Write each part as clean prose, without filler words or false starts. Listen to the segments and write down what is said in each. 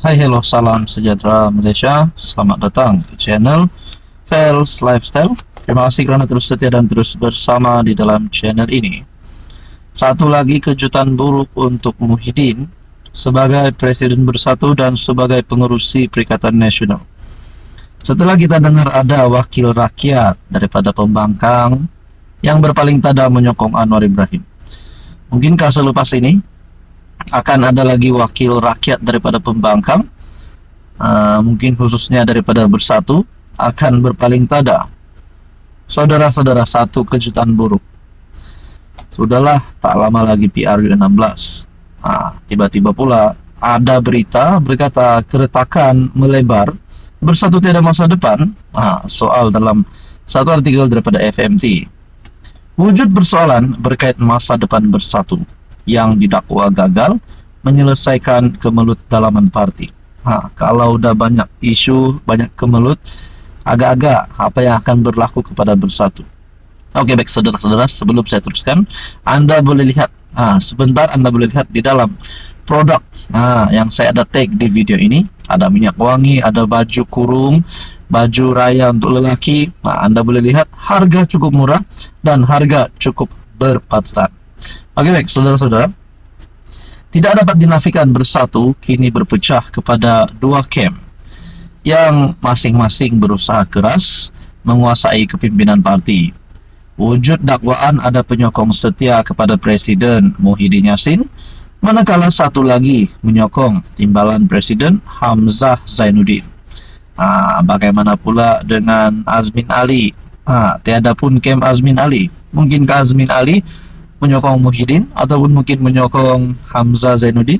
Hai, hello, salam sejahtera Malaysia. Selamat datang ke channel Fels Lifestyle. Terima kasih kerana terus setia dan terus bersama di dalam channel ini. Satu lagi kejutan buruk untuk Muhyiddin sebagai Presiden Bersatu dan sebagai pengerusi Perikatan Nasional. Setelah kita dengar ada wakil rakyat daripada pembangkang yang berpaling tada menyokong Anwar Ibrahim. Mungkinkah selepas ini akan ada lagi wakil rakyat daripada pembangkang, mungkin khususnya daripada Bersatu, akan berpaling tada? Saudara-saudara, satu kejutan buruk. Sudahlah, tak lama lagi PRU 16. Tiba-tiba pula ada berita berkata keretakan melebar, Bersatu tiada masa depan. Soal dalam satu artikel daripada FMT. Wujud persoalan berkait masa depan Bersatu yang didakwa gagal menyelesaikan kemelut dalaman parti. Kalau udah banyak isu, banyak kemelut, agak-agak apa yang akan berlaku kepada Bersatu. Oke, baik saudara-saudara, sebelum saya teruskan, Anda boleh lihat sebentar, Anda boleh lihat di dalam produk yang saya ada tag di video ini. Ada minyak wangi, ada baju kurung, baju raya untuk lelaki. Anda boleh lihat harga cukup murah dan harga cukup berpatutan. Oke, baik saudara-saudara, tidak dapat dinafikan Bersatu kini berpecah kepada dua camp yang masing-masing berusaha keras menguasai kepimpinan parti. Wujud dakwaan ada penyokong setia kepada Presiden Muhyiddin Yassin, manakala satu lagi menyokong timbalan Presiden Hamzah Zainuddin. Bagaimana pula dengan Azmin Ali? Tiada pun camp Azmin Ali. Mungkinkah Azmin Ali menyokong Muhyiddin ataupun mungkin menyokong Hamzah Zainuddin?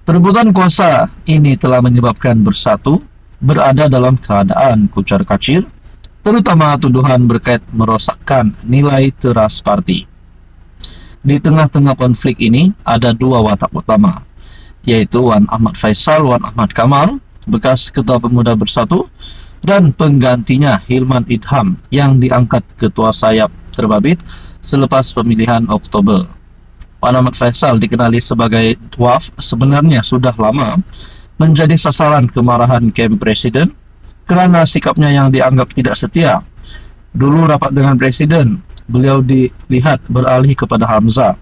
Perebutan kuasa ini telah menyebabkan Bersatu berada dalam keadaan kucar-kacir, terutama tuduhan berkait merosakkan nilai teras parti. Di tengah-tengah konflik ini ada dua watak utama, yaitu Wan Ahmad Faisal, Wan Ahmad Kamal, bekas Ketua Pemuda Bersatu, dan penggantinya Hilman Idham yang diangkat Ketua Sayap Terbabit selepas pemilihan Oktober. Wan Ahmad Faisal dikenali sebagai WAF sebenarnya sudah lama menjadi sasaran kemarahan kamp Presiden kerana sikapnya yang dianggap tidak setia. Dulu rapat dengan Presiden, beliau dilihat beralih kepada Hamzah.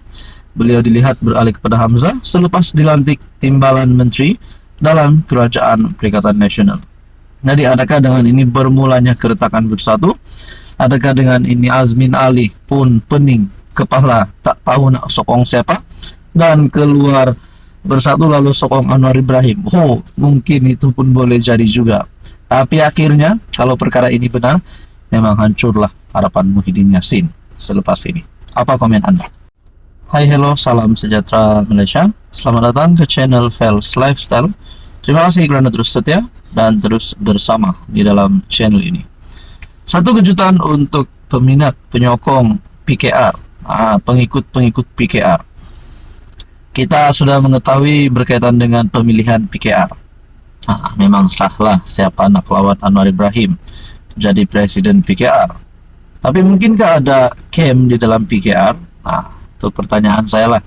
Selepas dilantik timbalan menteri dalam Kerajaan Perikatan Nasional. Jadi adakah dengan ini bermulanya keretakan Bersatu? Adakah dengan ini Azmin Ali pun pening kepala, tak tahu nak sokong siapa, dan keluar Bersatu lalu sokong Anwar Ibrahim? Mungkin itu pun boleh jadi juga. Tapi akhirnya kalau perkara ini benar, memang hancurlah harapan Muhyiddin Yassin selepas ini. Apa komen Anda? Hai, hello, salam sejahtera Malaysia. Selamat datang ke channel Fels Lifestyle. Terima kasih kerana terus setia dan terus bersama di dalam channel ini. Satu kejutan untuk peminat penyokong PKR, pengikut-pengikut PKR. Kita sudah mengetahui berkaitan dengan pemilihan PKR. Memang sahlah siapa nak lawan Anwar Ibrahim jadi Presiden PKR. Tapi mungkinkah ada camp di dalam PKR? Itu pertanyaan saya lah.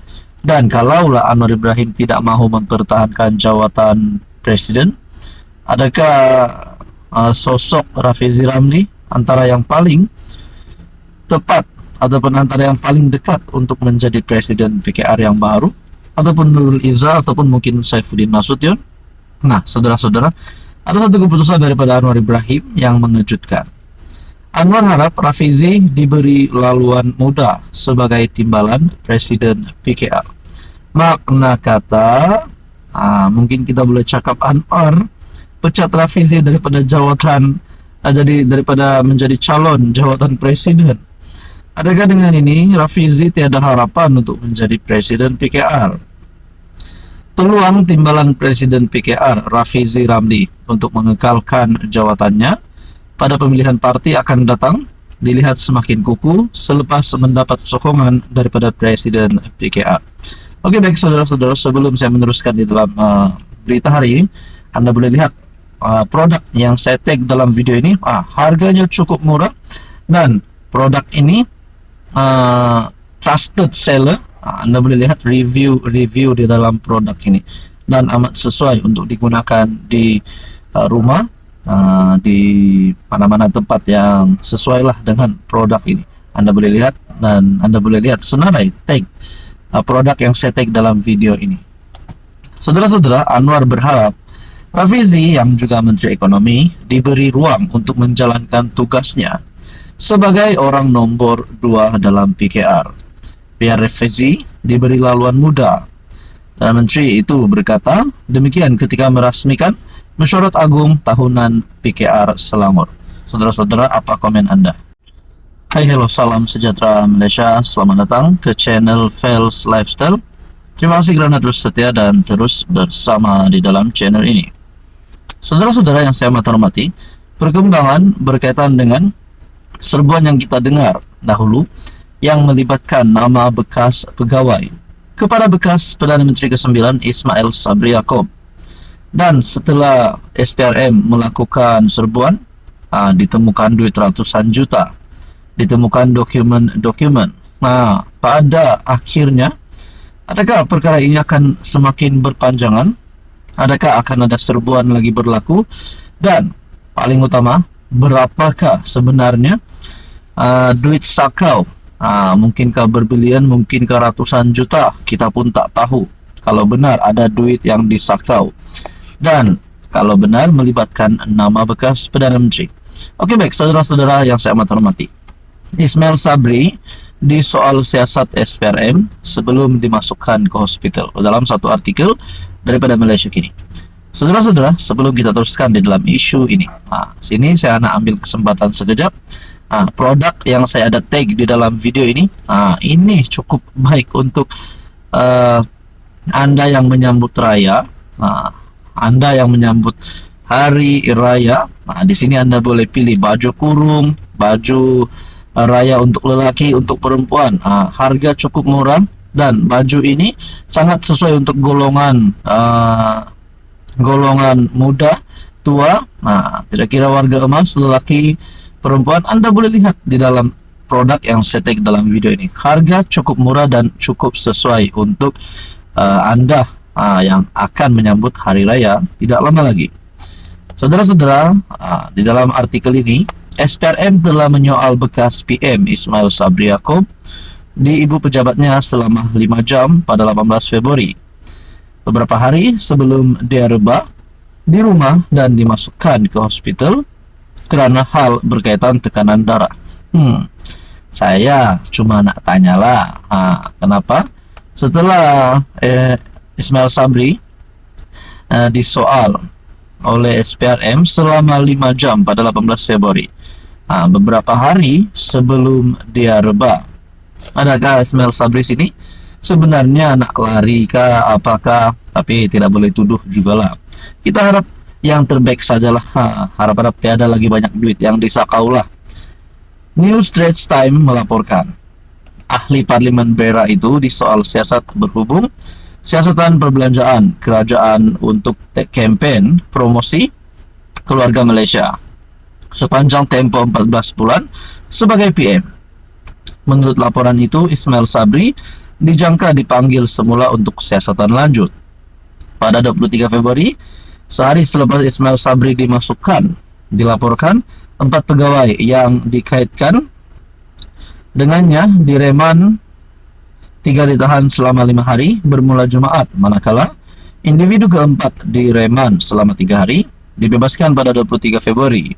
Dan kalaulah Anwar Ibrahim tidak mahu mempertahankan jawatan Presiden, adakah sosok Rafizi Ramli antara yang paling tepat ataupun antara yang paling dekat untuk menjadi Presiden PKR yang baru, ataupun Nurul Izzah ataupun mungkin Saifuddin Nasution? Saudara-saudara, ada satu keputusan daripada Anwar Ibrahim yang mengejutkan. Anwar harap Rafizi diberi laluan muda sebagai timbalan Presiden PKR. Makna kata, mungkin kita boleh cakap Anwar pecat Rafizi daripada jawatan, daripada menjadi calon jawatan Presiden. Adakah dengan ini Rafizi tiada harapan untuk menjadi Presiden PKR? Peluang timbalan Presiden PKR Rafizi Ramli untuk mengekalkan jawatannya pada pemilihan parti akan datang dilihat semakin kukuh selepas mendapat sokongan daripada Presiden PKR. Oke, baik saudara-saudara, sebelum saya meneruskan di dalam berita hari ini, Anda boleh lihat produk yang saya tag dalam video ini. Harganya cukup murah dan produk ini trusted seller. Anda boleh lihat review di dalam produk ini. dan amat sesuai untuk digunakan di rumah, di mana-mana tempat yang sesuai lah dengan produk ini. Anda boleh lihat, dan Anda boleh lihat senadai tag produk yang saya tag dalam video ini. Saudara-saudara, Anwar berharap Rafizi yang juga Menteri Ekonomi diberi ruang untuk menjalankan tugasnya sebagai orang nomor 2 dalam PKR. Biar Rafizi diberi laluan muda. Dan Menteri itu berkata demikian ketika merasmikan Mesyuarat Agung Tahunan PKR Selangor. Saudara-saudara, apa komen Anda? Hai, hello, salam sejahtera Malaysia. Selamat datang ke channel Fels Lifestyle. Terima kasih kerana terus setia dan terus bersama di dalam channel ini. Saudara-saudara yang saya hormati, perkembangan berkaitan dengan serbuan yang kita dengar dahulu yang melibatkan nama bekas pegawai kepada bekas Perdana Menteri ke-9 Ismail Sabri Yaakob. Dan setelah SPRM melakukan serbuan, ditemukan duit ratusan juta, ditemukan dokumen-dokumen. Pada akhirnya, adakah perkara ini akan semakin berpanjangan? Adakah akan ada serbuan lagi berlaku? Dan paling utama, berapakah sebenarnya duit sakau? Mungkinkah berbilion, mungkinkah ratusan juta? Kita pun tak tahu. Kalau benar ada duit yang disakau, dan kalau benar melibatkan nama bekas Perdana Menteri. Oke, baik, saudara-saudara yang saya amat hormati, Ismail Sabri di soal siasat SPRM sebelum dimasukkan ke hospital dalam satu artikel daripada Malaysia Kini. Saudara-saudara, sebelum kita teruskan di dalam isu ini, sini saya nak ambil kesempatan sekejap. Produk yang saya ada tag di dalam video ini, ini cukup baik untuk Anda yang menyambut raya, Anda yang menyambut hari raya. Di sini Anda boleh pilih baju kurung, baju raya untuk lelaki, untuk perempuan. Harga cukup murah, dan baju ini sangat sesuai untuk golongan muda, tua. Tidak kira warga emas, lelaki, perempuan. Anda boleh lihat di dalam produk yang saya tag dalam video ini. Harga cukup murah dan cukup sesuai untuk Anda yang akan menyambut hari raya tidak lama lagi. Saudara-saudara, di dalam artikel ini, SPRM telah menyoal bekas PM Ismail Sabri Yaakob di ibu pejabatnya selama 5 jam pada 18 Februari. Beberapa hari sebelum dia rebah di rumah dan dimasukkan ke hospital kerana hal berkaitan tekanan darah. Saya cuma nak tanyalah, kenapa setelah Ismail Sabri disoal oleh SPRM selama 5 jam pada 18 Februari, beberapa hari sebelum dia rebah, adakah Ismail Sabri sini sebenarnya nak lari kah, apakah? Tapi tidak boleh tuduh jugalah. Kita harap yang terbaik sajalah. Harap-harap tiada lagi banyak duit yang disakaulah. New Straits Time melaporkan ahli Parlimen Beira itu di soal siasat berhubung siasatan perbelanjaan kerajaan untuk kempen promosi keluarga Malaysia sepanjang tempoh 14 bulan sebagai PM. Menurut laporan itu, Ismail Sabri dijangka dipanggil semula untuk siasatan lanjut. Pada 23 Februari, sehari selepas Ismail Sabri dimasukkan, dilaporkan 4 pegawai yang dikaitkan dengannya direman, 3 ditahan selama 5 hari bermula Jumaat, manakala individu keempat direman selama 3 hari, dibebaskan pada 23 Februari.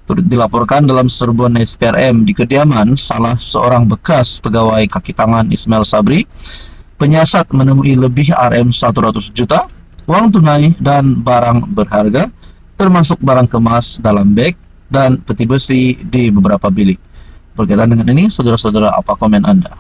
Turut dilaporkan dalam serbuan SPRM di kediaman salah seorang bekas pegawai kaki tangan Ismail Sabri, penyiasat menemui lebih RM100 juta, wang tunai dan barang berharga, termasuk barang kemas dalam beg dan peti besi di beberapa bilik. Berkaitan dengan ini, saudara-saudara, apa komen Anda?